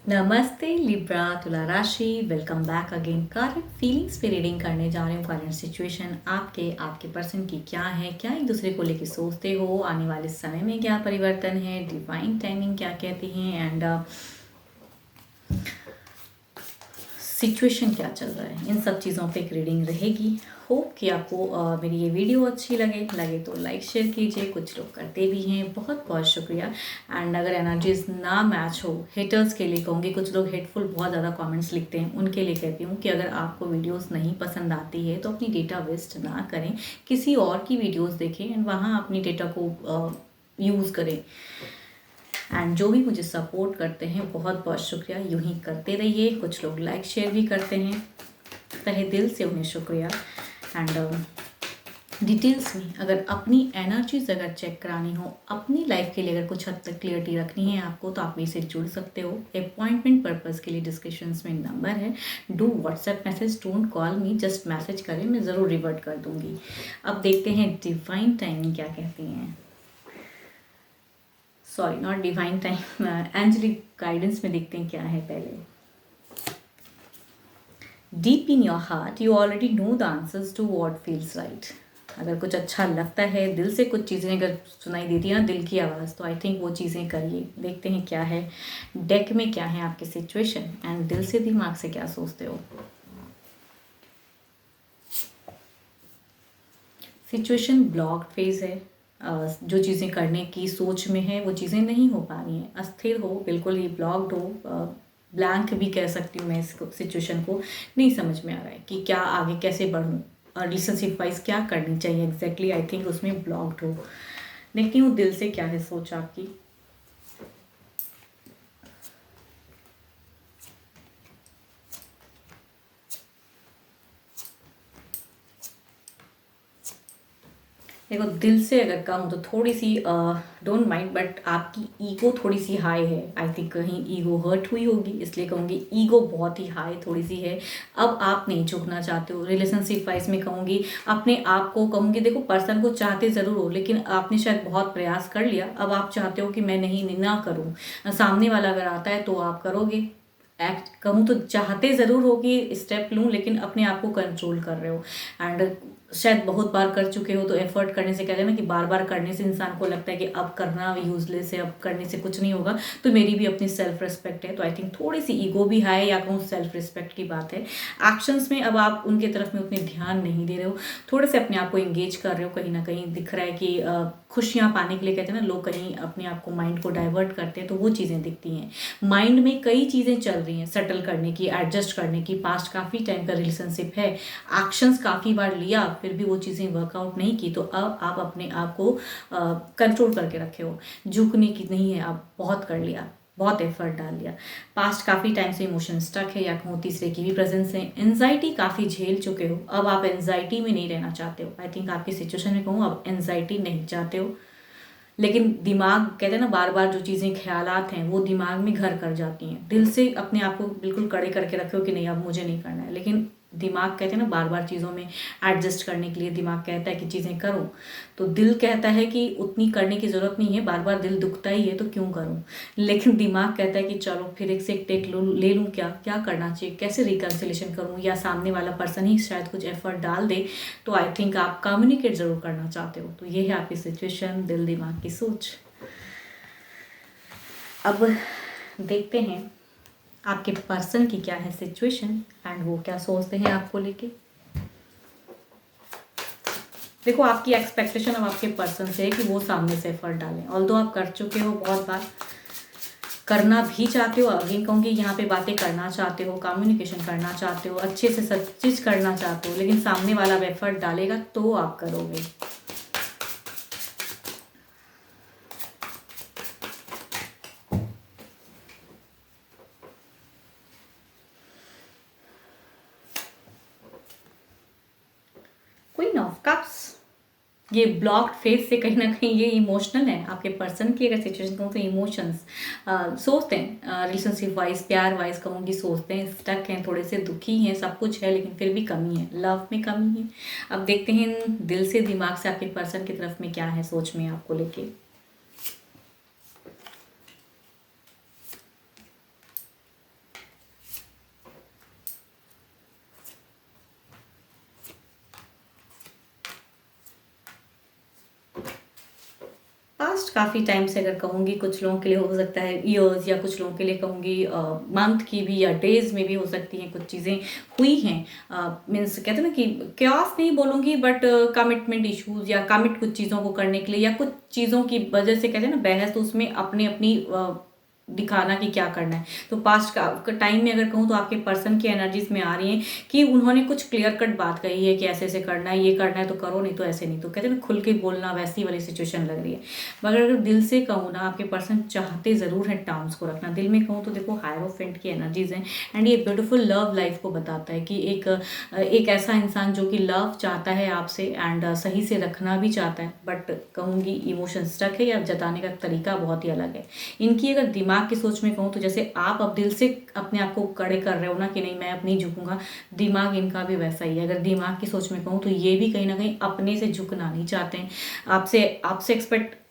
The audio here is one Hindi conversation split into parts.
नमस्ते लिब्रा तुला राशि, welcome back again. Current feelings पे रीडिंग करने जा रहे हूँ। करंट सिचुएशन आपके पर्सन की क्या है, क्या एक दूसरे को लेके सोचते हो, आने वाले समय में क्या परिवर्तन है, डिवाइन टाइमिंग क्या कहती हैं, एंड सिचुएशन क्या चल रहा है, इन सब चीज़ों पे एक रीडिंग रहेगी। होप कि आपको मेरी ये वीडियो अच्छी लगे तो लाइक शेयर कीजिए। कुछ लोग करते भी हैं, बहुत बहुत शुक्रिया। एंड अगर एनर्जीज ना मैच हो, हेटर्स के लिए कहूँगी, कुछ लोग हेटफुल बहुत ज़्यादा कमेंट्स लिखते हैं, उनके लिए कहती हूँ कि अगर आपको वीडियोस नहीं पसंद आती है तो अपनी डेटा वेस्ट ना करें, किसी और की वीडियोस देखें एंड वहाँ अपनी डेटा को यूज़ करें। एंड जो भी मुझे सपोर्ट करते हैं, बहुत बहुत शुक्रिया, यूं ही करते रहिए। कुछ लोग लाइक शेयर भी करते हैं, तहे दिल से उन्हें शुक्रिया। एंड डिटेल्स में अगर अपनी एनर्जीज अगर चेक करानी हो, अपनी लाइफ के लिए अगर कुछ हद तक क्लियरिटी रखनी है आपको, तो आप मेरे से जुड़ सकते हो। अपॉइंटमेंट पर्पज़ के लिए डिस्क्रिप्शंस में नंबर है, do WhatsApp message, don't call me, just message करें, मैं ज़रूर रिवर्ट कर दूंगी। अब देखते हैं डिवाइन टाइमिंग क्या कहती हैं। Sorry, not divine time, angelic guidance में देखते हैं क्या है पहले। Deep in your heart you already know the answers to what feels right. अगर कुछ अच्छा लगता है, दिल से कुछ चीज़ें अगर सुनाई देती है ना, दिल की आवाज़, तो आई थिंक वो चीज़ें करिए। देखते हैं क्या है डेक में, क्या है आपकी सिचुएशन, एंड दिल से दिमाग से क्या सोचते हो। सिचुएशन ब्लॉक्ड फेज है। जो चीज़ें करने की सोच में है वो चीज़ें नहीं हो पा रही हैं, अस्थिर हो, बिल्कुल ही ब्लॉक्ड हो, ब्लैंक भी कह सकती हूँ मैं इस सिचुएशन को। नहीं समझ में आ रहा है कि क्या आगे कैसे बढ़ूँ, रिलेशनशिप वाइज क्या करनी चाहिए एग्जैक्टली। आई थिंक उसमें ब्लॉक्ड हो। देखती हूँ दिल से क्या है सोच आपकी। देखो, दिल से अगर कहूँ तो थोड़ी सी डोंट माइंड, बट आपकी ईगो थोड़ी सी हाई है। आई थिंक कहीं ईगो हर्ट हुई होगी, इसलिए कहूँगी ईगो बहुत ही हाई थोड़ी सी है। अब आप नहीं झुकना चाहते हो। रिलेशनशिप वाइज में कहूँगी, अपने आप को कहूँगी, देखो पर्सन को चाहते ज़रूर हो, लेकिन आपने शायद बहुत प्रयास कर लिया, अब आप चाहते हो कि मैं नहीं ना करूँ। सामने वाला अगर आता है तो आप करोगे। एक्ट कहूँ तो चाहते ज़रूर हो कि स्टेप लूँ, लेकिन अपने आप को कंट्रोल कर रहे हो। एंड शायद बहुत बार कर चुके हो, तो एफर्ट करने से कहते हैं ना कि बार बार करने से इंसान को लगता है कि अब करना यूजलेस है, अब करने से कुछ नहीं होगा। तो मेरी भी अपनी सेल्फ रिस्पेक्ट है, तो आई थिंक थोड़ी सी ईगो भी है, या कहूँ सेल्फ रिस्पेक्ट की बात है। एक्शंस में अब आप उनके तरफ में उतने ध्यान नहीं दे रहे हो, थोड़े से अपने आप को इंगेज कर रहे हो। कहीं ना कहीं दिख रहा है कि खुशियाँ पाने के लिए कहते हैं ना लोग, कहीं अपने आप को माइंड को डाइवर्ट करते हैं, तो वो चीज़ें दिखती हैं। माइंड में कई चीज़ें चल रही हैं सेटल करने की, एडजस्ट करने की। पास्ट काफ़ी टाइम का रिलेशनशिप है, एक्शंस काफ़ी बार लिया, फिर भी वो चीज़ें वर्कआउट नहीं की, तो अब आप अपने आप को कंट्रोल करके रखे हो। झुकने की नहीं है, आप बहुत कर लिया, बहुत एफर्ट डाल लिया। पास्ट काफ़ी टाइम से इमोशन स्टक है, या कहूँ तीसरे की भी प्रेजेंस है। एनजाइटी काफ़ी झेल चुके हो, अब आप एनजाइटी में नहीं रहना चाहते हो। आई थिंक आपकी सिचुएशन में कहूँ, अब एनजाइटी नहीं चाहते हो, लेकिन दिमाग कहते हैं ना, बार बार जो चीज़ें ख्यालात हैं वो दिमाग में घर कर जाती हैं। दिल से अपने आप को बिल्कुल कड़े करके रखे हो कि नहीं अब मुझे नहीं करना है, लेकिन दिमाग कहते हैं ना बार बार चीज़ों में एडजस्ट करने के लिए दिमाग कहता है कि चीज़ें करो, तो दिल कहता है कि उतनी करने की ज़रूरत नहीं है, बार बार दिल दुखता ही है तो क्यों करूँ। लेकिन दिमाग कहता है कि चलो फिर एक से एक टेक ले लूँ, क्या क्या करना चाहिए, कैसे रिकन्सिलेशन करूँ, या सामने वाला पर्सन ही शायद कुछ एफर्ट डाल दे। तो आई थिंक आप कम्युनिकेट ज़रूर करना चाहते हो। तो ये है आपकी सिचुएशन, दिल दिमाग की सोच। अब देखते हैं आपके पर्सन की क्या है सिचुएशन, एंड वो क्या सोचते हैं आपको लेके। देखो, आपकी एक्सपेक्टेशन अब आपके पर्सन से है कि वो सामने से एफर्ट डालें, ऑल्दो आप कर चुके हो बहुत बार, करना भी चाहते हो। अगेन कहूँगी, यहाँ पे बातें करना चाहते हो, कम्युनिकेशन करना चाहते हो, अच्छे से सब चीज़ करना चाहते हो, लेकिन सामने वाला एफर्ट डालेगा तो आप करोगे। क्वीन ऑफ कप्स, ये ब्लॉक्ड फेस से कहीं ना कहीं ये इमोशनल है। आपके पर्सन की अगर सिचुएशन कहूँ तो इमोशंस सोचते हैं, रिलेशनशिप वाइज, प्यार वाइज कहूँगी, सोचते हैं, स्टक हैं, थोड़े से दुखी हैं, सब कुछ है, लेकिन फिर भी कमी है, लव में कमी है। अब देखते हैं दिल से दिमाग से आपके पर्सन की तरफ में क्या है सोच में आपको लेके। पास्ट काफ़ी टाइम से अगर कहूँगी, कुछ लोगों के लिए हो सकता है ईयर्स, या कुछ लोगों के लिए कहूँगी मंथ की भी या डेज में भी हो सकती हैं, कुछ चीज़ें हुई हैं। मीन्स कहते हैं ना कि क्योस नहीं बोलूँगी, बट कमिटमेंट इश्यूज या कमिट कुछ चीज़ों को करने के लिए, या कुछ चीज़ों की वजह से कहते हैं ना बहस, तो उसमें अपनी अपनी दिखाना कि क्या करना है। तो पास्ट का टाइम में अगर कहूँ तो आपके पर्सन की एनर्जीज में आ रही हैं कि उन्होंने कुछ क्लियर कट बात कही है कि ऐसे ऐसे करना है, ये करना है तो करो, नहीं तो ऐसे नहीं। तो कहते हैं ना खुल के बोलना, वैसी वाली सिचुएशन लग रही है। मगर अगर दिल से कहूँ ना, आपके पर्सन चाहते ज़रूर हैं टर्म्स को रखना। दिल में कहूँ तो देखो हायरोफेंट की एनर्जीज हैं, एंड ये ब्यूटीफुल लव लाइफ को बताता है कि एक ऐसा इंसान जो कि लव चाहता है आपसे, एंड सही से रखना भी चाहता है, बट कहूँगी इमोशन स्टक है, या जताने का तरीका बहुत ही अलग है। इनकी अगर दिमाग की सोच में कहूँ तो जैसे आप अब दिल से अपने आप को कड़े कर रहे हो ना कि नहीं मैं अब नहीं झुकूंगा, दिमाग इनका भी वैसा ही है। अगर दिमाग की सोच में कहूँ तो ये भी कहीं ना कहीं अपने से झुकना नहीं चाहते हैं। आपसे आपसे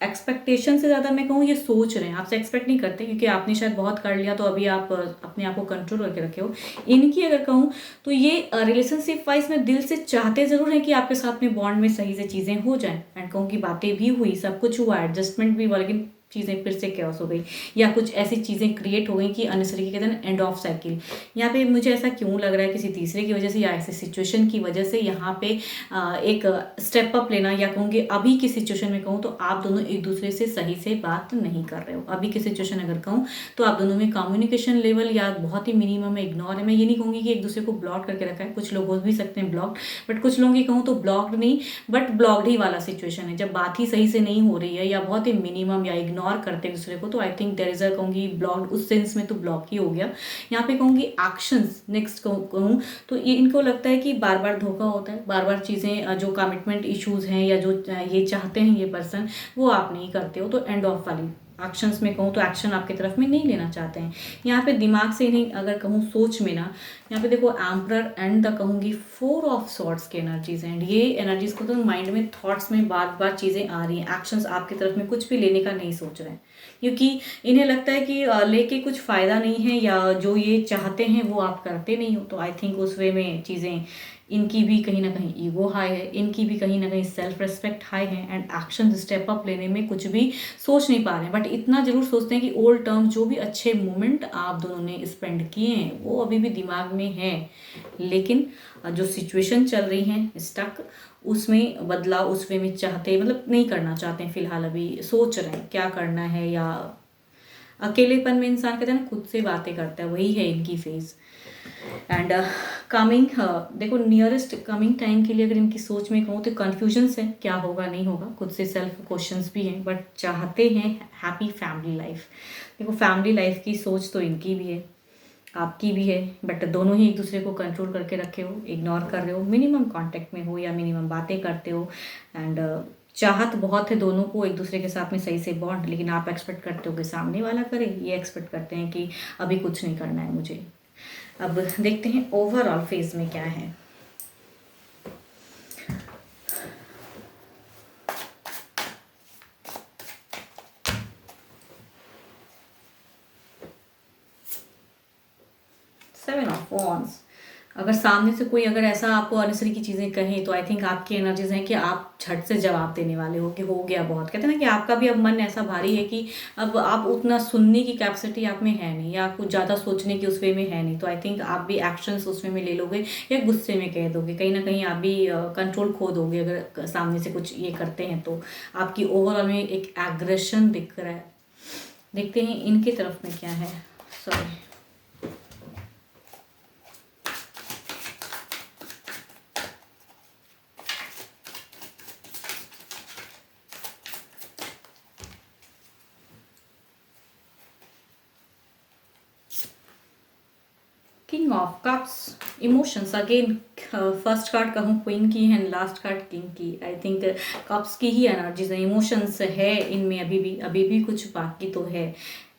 एक्सपेक्टेशन से ज़्यादा मैं कहूँ ये सोच रहे हैं, आपसे एक्सपेक्ट नहीं करते, क्योंकि आपने शायद बहुत कर लिया तो अभी आप अपने आप को कंट्रोल करके रखे हो। इनकी अगर कहूँ तो ये रिलेशनशिप वाइज में दिल से चाहते ज़रूर हैं कि आपके साथ में बॉन्ड में सही से चीज़ें हो जाएं, एंड कहूँ कि बातें भी हुई, सब कुछ हुआ, एडजस्टमेंट भी हुआ, लेकिन चीज़ें फिर से कैos हो गई, या कुछ ऐसी चीज़ें क्रिएट हो गई कि अननेसेसरी, कहते हैं ना एंड ऑफ साइकिल। यहाँ पे मुझे ऐसा क्यों लग रहा है, किसी तीसरे की वजह से या ऐसी सिचुएशन की वजह से यहाँ पे एक स्टेप अप लेना, या कहूँगी अभी की सिचुएशन में कहूँ तो आप दोनों एक दूसरे से सही से बात नहीं कर रहे हो। अभी की सिचुएशन अगर कहूँ तो आप दोनों में कम्युनिकेशन लेवल या बहुत ही मिनिमम है, इग्नोर है। मैं ये नहीं कहूँगी कि एक दूसरे को ब्लॉक करके रखा है, कुछ लोग हो भी सकते हैं ब्लॉक, बट कुछ लोगों की कहूँ तो ब्लॉक्ड नहीं, बट ब्लॉक्ड ही वाला सिचुएशन है। जब बात ही सही से नहीं हो रही है, या बहुत ही मिनिमम या इग्नोर करते हैं दूसरे को, तो I think there is a कहूँगी ब्लॉक्ड, उस सेंस में तो ब्लॉक ही हो गया। यहाँ पे कहूँगी एक्शंस नेक्स्ट कहूँ तो ये इनको लगता है कि बार बार धोखा होता है, बार बार चीज़ें जो कमिटमेंट इश्यूज हैं या जो ये चाहते हैं ये पर्सन, वो आप नहीं करते हो। तो एंड ऑफ वाली एक्शंस में कहूँ तो एक्शन आपकी तरफ में नहीं लेना चाहते हैं। यहाँ पे दिमाग से नहीं, अगर कहूँ सोच में ना, यहाँ पे देखो एम्परर एंड द कहूँगी 4 ऑफ सॉर्ट्स की एनर्जीज एंड ये एनर्जीज को तो माइंड में थॉट्स में बार बार चीज़ें आ रही हैं, एक्शंस आपकी तरफ में कुछ भी लेने का नहीं सोच रहे हैं, क्योंकि इन्हें लगता है कि लेके कुछ फ़ायदा नहीं है, या जो ये चाहते हैं वो आप करते नहीं हो। तो आई थिंक उस वे में चीज़ें, इनकी भी कहीं ना कहीं ईगो हाई है, इनकी भी कहीं ना कहीं सेल्फ रिस्पेक्ट हाई है, एंड एक्शन स्टेप अप लेने में कुछ भी सोच नहीं पा रहे हैं। बट इतना जरूर सोचते हैं कि ओल्ड टर्म जो भी अच्छे मोमेंट आप दोनों ने स्पेंड किए हैं वो अभी भी दिमाग में है, लेकिन जो सिचुएशन चल रही है स्टक, उसमें बदलाव उस वे में चाहते, मतलब नहीं करना चाहते हैं फिलहाल, अभी सोच रहे हैं क्या करना है। या अकेलेपन में इंसान कहते हैं ना खुद से बातें करता है, वही है इनकी फेज। एंड कमिंग देखो नियरेस्ट कमिंग टाइम के लिए अगर इनकी सोच में कहूँ तो कन्फ्यूजन्स है, क्या होगा नहीं होगा, खुद से सेल्फ क्वेश्चंस भी हैं, बट चाहते हैं हैप्पी फैमिली लाइफ। देखो फैमिली लाइफ की सोच तो इनकी भी है, आपकी भी है, बट दोनों ही एक दूसरे को कंट्रोल करके रखे हो, इग्नोर कर रहे हो, मिनिमम कांटेक्ट में हो या मिनिमम बातें करते हो। एंड चाहत बहुत है दोनों को एक दूसरे के साथ में सही से बॉन्ड, लेकिन आप एक्सपेक्ट करते हो कि सामने वाला करे, ये एक्सपेक्ट करते हैं कि अभी कुछ नहीं करना है मुझे। अब देखते हैं ओवरऑल फेज में क्या है। सेवन ऑफ वॉन्ड्स, अगर सामने से कोई अगर ऐसा आपको अननेसेसरी की चीज़ें कहें तो आई थिंक आपकी एनर्जीज हैं कि आप झट से जवाब देने वाले हो कि हो गया बहुत। कहते हैं ना कि आपका भी अब मन ऐसा भारी है कि अब आप उतना सुनने की कैपेसिटी आप में है नहीं, या आपको ज़्यादा सोचने की उस वे में है नहीं। तो आई थिंक आप भी एक्शंस उस वे में ले लोगे, या गुस्से में कह दोगे, कहीं ना कहीं आप भी कंट्रोल खो दोगे अगर सामने से कुछ ये करते हैं। तो आपकी ओवरऑल में एक एग्रेशन दिख रहा है। देखते हैं इनकी तरफ में क्या है। Sorry, king of cups, emotions again, first card कहूँ क्वीन की है, लास्ट कार्ड किंग की। आई थिंक कप्स की ही एनर्जीज है, इमोशंस है इनमें, अभी भी कुछ बाकी तो है।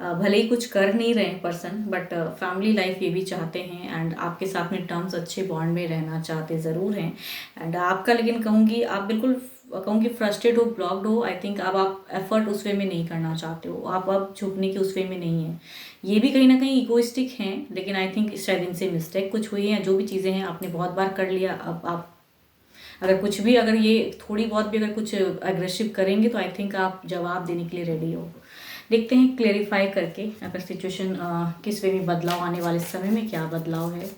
भले ही कुछ कर नहीं रहे हैं पर्सन, बट फैमिली लाइफ ये भी चाहते हैं, एंड आपके साथ में टर्म्स अच्छे बॉन्ड में रहना चाहते ज़रूर हैं। एंड आपका लेकिन कहूँगी आप बिल्कुल कहूँगी फ्रस्ट्रेट हो, ब्लॉक्ड हो। आई थिंक अब आप एफर्ट उस वे में नहीं करना चाहते हो, आप अब झुकने के उस वे में नहीं है। ये भी कहीं ना कहीं इगोइस्टिक हैं, लेकिन आई थिंक शायद इनसे मिस्टेक कुछ हुई है, जो भी चीज़ें हैं आपने बहुत बार कर लिया, अब आप अगर कुछ भी, अगर ये थोड़ी बहुत भी अगर कुछ एग्रेसिव करेंगे तो आई थिंक आप जवाब देने के लिए रेडी हो। देखते हैं क्लेरिफाई करके अगर सिचुएशन किस वे में बदलाव आने वाले समय में क्या बदलाव है।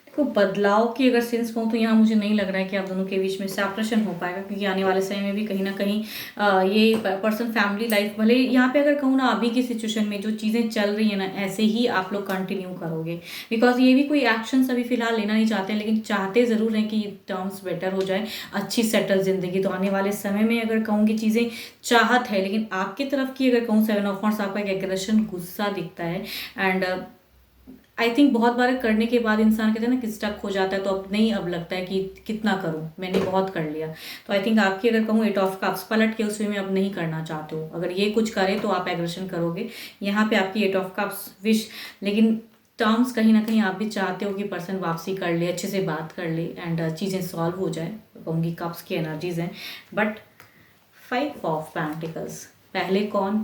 देखो, बदलाव की अगर सेंस कहूँ तो यहाँ मुझे नहीं लग रहा है कि आप दोनों के बीच में सेपरेशन हो पाएगा, क्योंकि आने वाले समय में भी कहीं ना कहीं ये पर्सन फैमिली लाइफ, भले यहाँ पे अगर कहूँ ना अभी की सिचुएशन में जो चीज़ें चल रही है ना ऐसे ही आप लोग कंटिन्यू करोगे, बिकॉज ये भी कोई एक्शंस अभी फिलहाल लेना नहीं चाहते, लेकिन चाहते ज़रूर हैं कि टर्म्स बेटर हो जाए, अच्छी सेटल जिंदगी। तो आने वाले समय में अगर कहूँगी चीज़ें चाहत है, लेकिन आपकी तरफ की अगर कहूँ 7 ऑफ वांड्स आपका एक एग्रेशन गुस्सा दिखता है। एंड आई थिंक बहुत बार करने के बाद इंसान कहते हैं ना कि स्टक हो जाता है, तो अब नहीं, अब लगता है कि कितना करूं, मैंने बहुत कर लिया। तो आई थिंक आपकी अगर कहूँ 8 ऑफ कप्स पलट के उसमें अब नहीं करना चाहते हो, अगर ये कुछ करे तो आप एग्रेशन करोगे। यहाँ पे आपकी 8 ऑफ कप्स विश, लेकिन टर्म्स कहीं ना कहीं आप भी चाहते हो कि पर्सन वापसी कर ले, अच्छे से बात कर ले एंड चीज़ें सॉल्व हो जाए। कहूँगी कप्स की एनर्जीज हैं, बट 5 ऑफ पेंटिकल्स, पहले कौन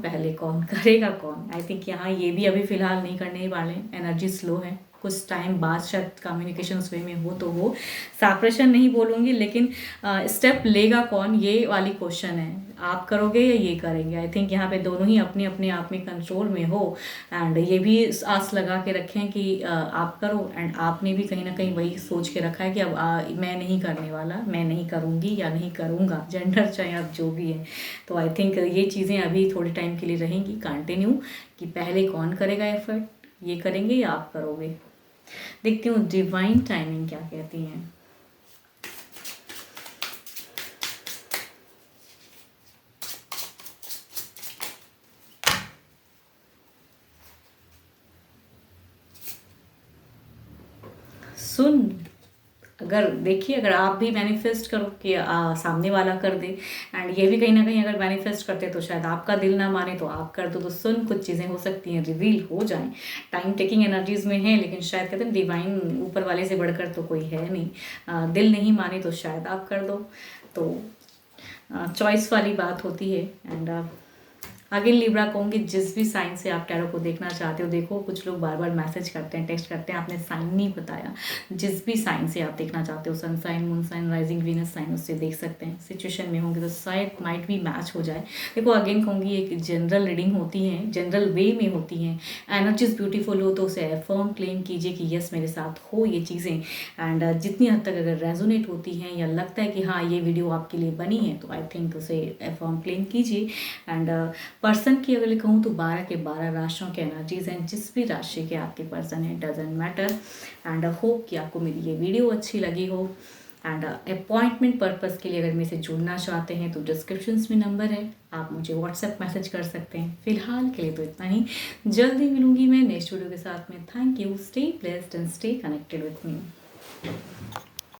करेगा कौन, आई थिंक यहाँ ये भी अभी फिलहाल नहीं करने वाले, एनर्जी स्लो है। कुछ टाइम बाद शायद कम्युनिकेशन वे में हो तो वो सेपरेशन नहीं बोलूँगी, लेकिन स्टेप लेगा कौन ये वाली क्वेश्चन है, आप करोगे या ये करेंगे। आई थिंक यहाँ पे दोनों ही अपने अपने आप में कंट्रोल में हो, एंड ये भी आस लगा के रखें कि आप करो, एंड आपने भी कहीं ना कहीं वही सोच के रखा है कि अब मैं नहीं करने वाला, मैं नहीं करूँगी या नहीं करूँगा, जेंडर चाहे आप जो भी है। तो आई थिंक ये चीज़ें अभी थोड़े टाइम के लिए रहेंगी कंटिन्यू, कि पहले कौन करेगा एफर्ट, ये करेंगे या आप करोगे। देखती हूँ डिवाइन टाइमिंग क्या कहती हैं। सुन, अगर देखिए, अगर आप भी मैनिफेस्ट करो कि सामने वाला कर दे, एंड ये भी कहीं ना कहीं अगर मैनिफेस्ट करते तो शायद आपका दिल ना माने तो आप कर दो, तो सुन कुछ चीज़ें हो सकती हैं रिवील हो जाएं। टाइम टेकिंग एनर्जीज में है, लेकिन शायद कहते हैं डिवाइन ऊपर वाले से बढ़कर तो कोई है नहीं। दिल नहीं माने तो शायद आप कर दो, तो चॉइस वाली बात होती है। एंड आगे लिब्रा कहूँगी, जिस भी साइन से आप टैरो को देखना चाहते हो देखो। कुछ लोग बार बार मैसेज करते हैं, टेक्स्ट करते हैं, आपने साइन नहीं बताया। जिस भी साइन से आप देखना चाहते हो, sun sign, moon sign, rising, Venus sign, उससे देख सकते हैं। सिचुएशन में होंगे तो शायद माइट भी मैच हो जाए। देखो अगेन कहूँगी, एक जनरल रीडिंग होती है, जनरल वे में होती हैं। एनर्जीज ब्यूटीफुल हो तो उसे अफर्म क्लेम कीजिए कि यस मेरे साथ हो ये चीज़ें, एंड जितनी हद तक अगर रेजोनेट होती हैं या लगता है कि हाँ ये वीडियो आपके लिए बनी है, तो आई थिंक उसे अफर्म क्लेम कीजिए। एंड पर्सन की अगर कहूँ तो 12 के 12 राशियों के एनर्जीज हैं। जिस भी राशि के आपके पर्सन है, डजेंट मैटर। एंड होप कि आपको मेरी ये वीडियो अच्छी लगी हो। एंड अपॉइंटमेंट पर्पस के लिए अगर मेरे से जुड़ना चाहते हैं तो डिस्क्रिप्शन में नंबर है, आप मुझे व्हाट्सएप मैसेज कर सकते हैं। फिलहाल के लिए तो इतना ही, जल्दी मिलूंगी मैं नेक्स्ट वीडियो के साथ में। Thank you, stay blessed and stay connected with me.